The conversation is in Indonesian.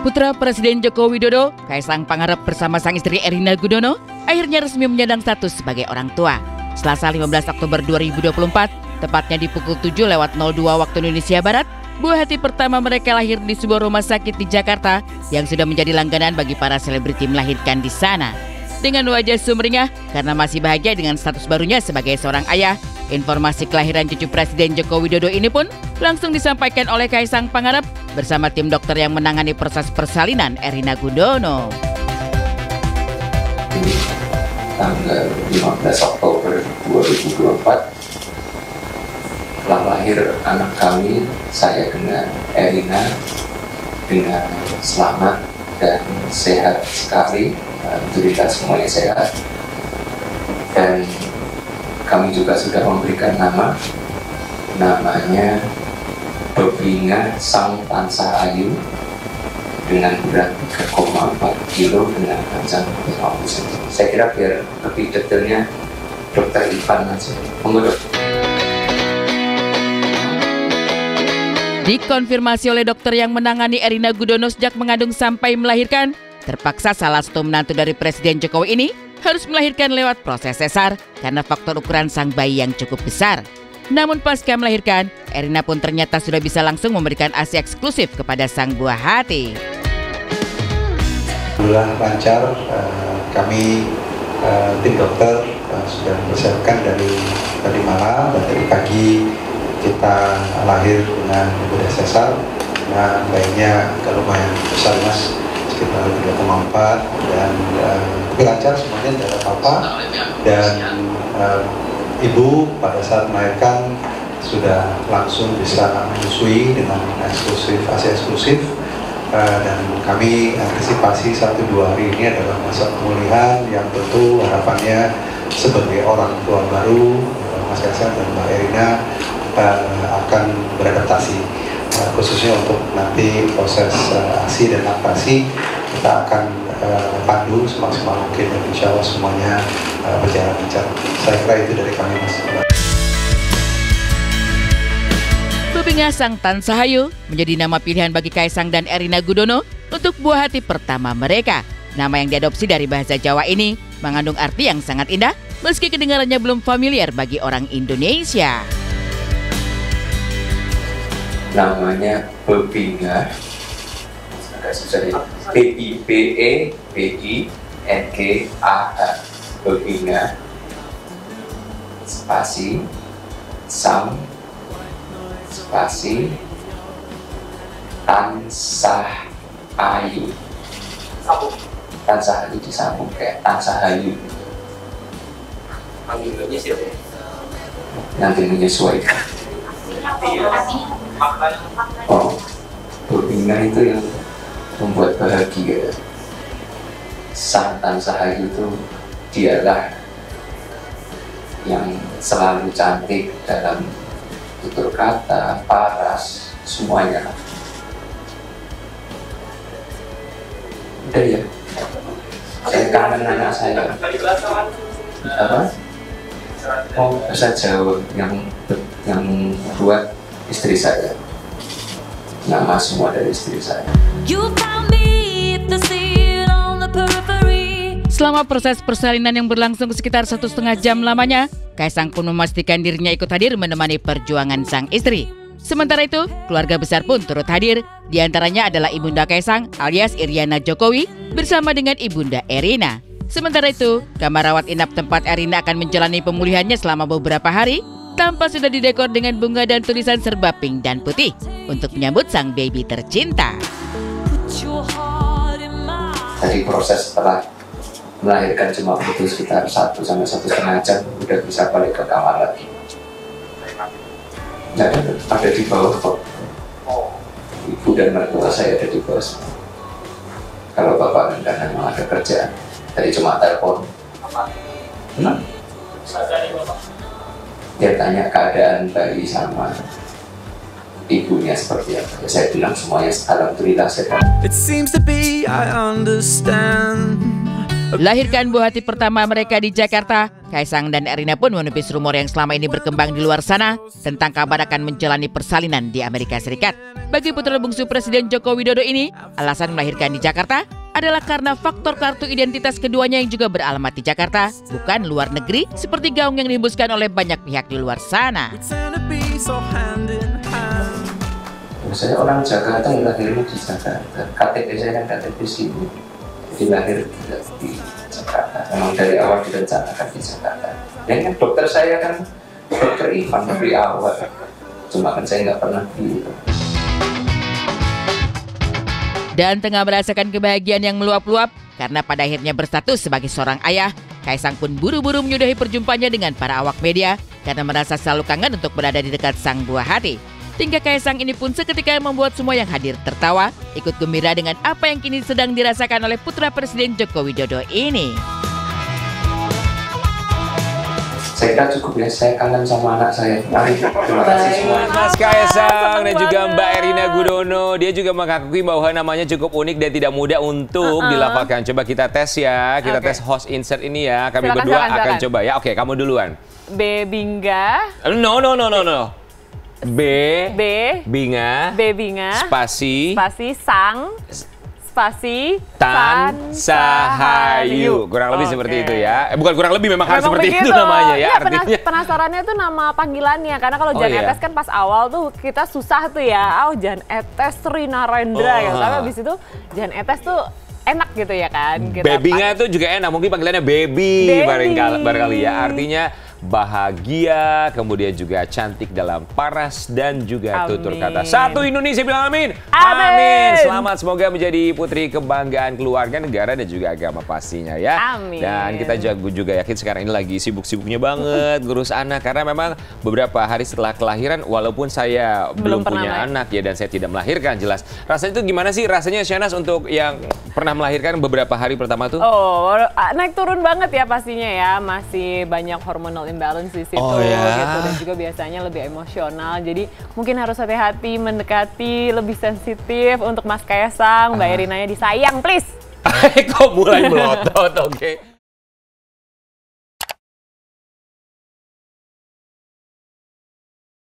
Putra Presiden Joko Widodo, Kaisang Pangarep bersama sang istri Erina Gudono akhirnya resmi menyandang status sebagai orang tua. Selasa 15 Oktober 2024, tepatnya di pukul 7:02 waktu Indonesia Barat, buah hati pertama mereka lahir di sebuah rumah sakit di Jakarta yang sudah menjadi langganan bagi para selebriti melahirkan di sana. Dengan wajah sumringah karena masih bahagia dengan status barunya sebagai seorang ayah, informasi kelahiran cucu Presiden Joko Widodo ini pun langsung disampaikan oleh Kaisang Pangarep bersama tim dokter yang menangani proses persalinan Erina Gudono. Tanggal 15 Oktober 2024 telah lahir anak kami, saya dengan Erina, dengan selamat dan sehat sekali. Alhamdulillah semuanya sehat. Dan kami juga sudah memberikan namanya Bebinga Sang Tansah Ayu dengan berat 3,4 kilo dengan panjang 50 cm. Saya kira biar lebih detailnya Dokter Ivan aja. Monggo dok. Dikonfirmasi oleh dokter yang menangani Erina Gudono sejak mengandung sampai melahirkan, terpaksa salah satu menantu dari Presiden Jokowi ini harus melahirkan lewat proses sesar karena faktor ukuran sang bayi yang cukup besar. Namun pasca melahirkan, Erina pun ternyata sudah bisa langsung memberikan ASI eksklusif kepada sang buah hati. Alhamdulillah lancar, kami tim dokter sudah mempersiapkan dari tadi malam dan dari pagi kita lahir dengan bedah sesar. Nah, bayinya agak lumayan besar mas, sekitar 3,4 dan tapi lancar semuanya, tidak ada apa-apa. Dan ibu pada saat melahirkan sudah langsung bisa menyusui dengan eksklusif, ASI eksklusif. Dan kami antisipasi 1-2 hari ini adalah masa pemulihan yang tentu harapannya sebagai orang tua baru Mas Kaisang dan Mbak Erina akan beradaptasi, khususnya untuk nanti proses ASI dan laktasi kita akan pandu semaksimal mungkin dan insya Allah semuanya berjalan lancar. Saya kira itu dari kami mas. Bebinga Sang Tansah Ayu menjadi nama pilihan bagi Kaisang dan Erina Gudono untuk buah hati pertama mereka. Nama yang diadopsi dari bahasa Jawa ini mengandung arti yang sangat indah meski kedengarannya belum familiar bagi orang Indonesia. Namanya Bebinga, agak susah ya. Bebinga, Bebinga, spasi, Sang, spasi, Tansah Ayu. Tansah Ayu disambung kayak Tansah Ayu. Panggilannya siapa? Nanti menyesuaikan. Oh, Bebinga itu yang membuat bahagia. Sang Tansah Ayu itu dialah yang selalu cantik dalam tutur kata, paras, semuanya. Udah ya, saya kangen anak saya. Apa? Oh, bahasa Jawa yang buat istri saya. Nama semua dari istri saya. Selama proses persalinan yang berlangsung sekitar 1,5 jam lamanya, Kaisang pun memastikan dirinya ikut hadir menemani perjuangan sang istri. Sementara itu, keluarga besar pun turut hadir. Di antaranya adalah Ibunda Kaisang alias Iryana Jokowi bersama dengan Ibunda Erina. Sementara itu, kamar rawat inap tempat Erina akan menjalani pemulihannya selama beberapa hari tampak sudah didekor dengan bunga dan tulisan serba pink dan putih untuk menyambut sang baby tercinta. Tadi proses setelah melahirkan cuma butuh sekitar 1-1,5 jam, udah bisa balik ke kamar lagi. Nah, ada di bawah kok. Ibu dan mertua saya ada di bawah. Kalau bapak dan memang ada kerjaan, tadi cuma telepon. Dia tanya keadaan bayi sama ibunya seperti apa. Saya bilang semuanya alhamdulillah sehat. It seems to be I understand Dilahirkan buah hati pertama mereka di Jakarta, Kaisang dan Erina pun menepis rumor yang selama ini berkembang di luar sana tentang kabar akan menjalani persalinan di Amerika Serikat. Bagi putra bungsu Presiden Joko Widodo ini, alasan melahirkan di Jakarta adalah karena faktor kartu identitas keduanya yang juga beralamat di Jakarta, bukan luar negeri seperti gaung yang dihembuskan oleh banyak pihak di luar sana. Saya orang Jakarta yang lahirnya di Jakarta, KTP saya kan KTP sini, jadi lahir di Jakarta. Memang dari awal direncanakan di Jakarta. Dan kan dokter saya kan dokter Ivan dari awal, cuma kan saya nggak pernah di. Dan tengah merasakan kebahagiaan yang meluap-luap karena pada akhirnya berstatus sebagai seorang ayah, Kaisang pun buru-buru menyudahi perjumpaannya dengan para awak media karena merasa selalu kangen untuk berada di dekat sang buah hati. Tingkah Kaisang ini pun seketika membuat semua yang hadir tertawa, ikut gembira dengan apa yang kini sedang dirasakan oleh putra Presiden Joko Widodo ini. Saya kira cukup ya, saya kangen sama anak saya. Mari, terima kasih semua. Mas Kaisang dan juga Mbak Erina Gudono, dia juga mengakui bahwa namanya cukup unik dan tidak mudah untuk dilafalkan. Coba kita tes ya, kita tes host insert ini ya. Kami berdua akan coba ya. Oke, kamu duluan. Bebingga. No. Binga. Spasi. Sang. Spasi. Tan. Sahayu. Kurang lebih seperti itu ya. Bukan kurang lebih, memang harus seperti itu namanya ya. Artinya. Penasarannya tuh nama panggilannya. Karena kalau Jan Etes kan pas awal tuh kita susah tuh ya. Jan Etes Rina Rendra gitu. Tapi abis itu Jan Etes tuh enak gitu ya kan. Bebinga tuh juga enak. Mungkin panggilannya baby. Barangkali ya. Artinya bahagia, kemudian juga cantik dalam paras dan juga tutur kata. Satu Indonesia bilang amin. Amin. Selamat, semoga menjadi putri kebanggaan keluarga, negara dan juga agama pastinya ya. Amin. Dan kita juga yakin sekarang ini lagi sibuk-sibuknya banget ngurus anak, karena memang beberapa hari setelah kelahiran, walaupun saya belum punya anak ya dan saya tidak melahirkan, jelas. Rasanya itu gimana sih rasanya, Syahnas, untuk yang pernah melahirkan beberapa hari pertama tuh? Oh, naik turun banget ya pastinya ya. Masih banyak hormonal imbalance di situ gitu, dan juga biasanya lebih emosional. Jadi mungkin harus hati-hati mendekati, lebih sensitif untuk Mas Kaisang. Mbak Erinanya disayang, please. Kok mulai melotot, oke.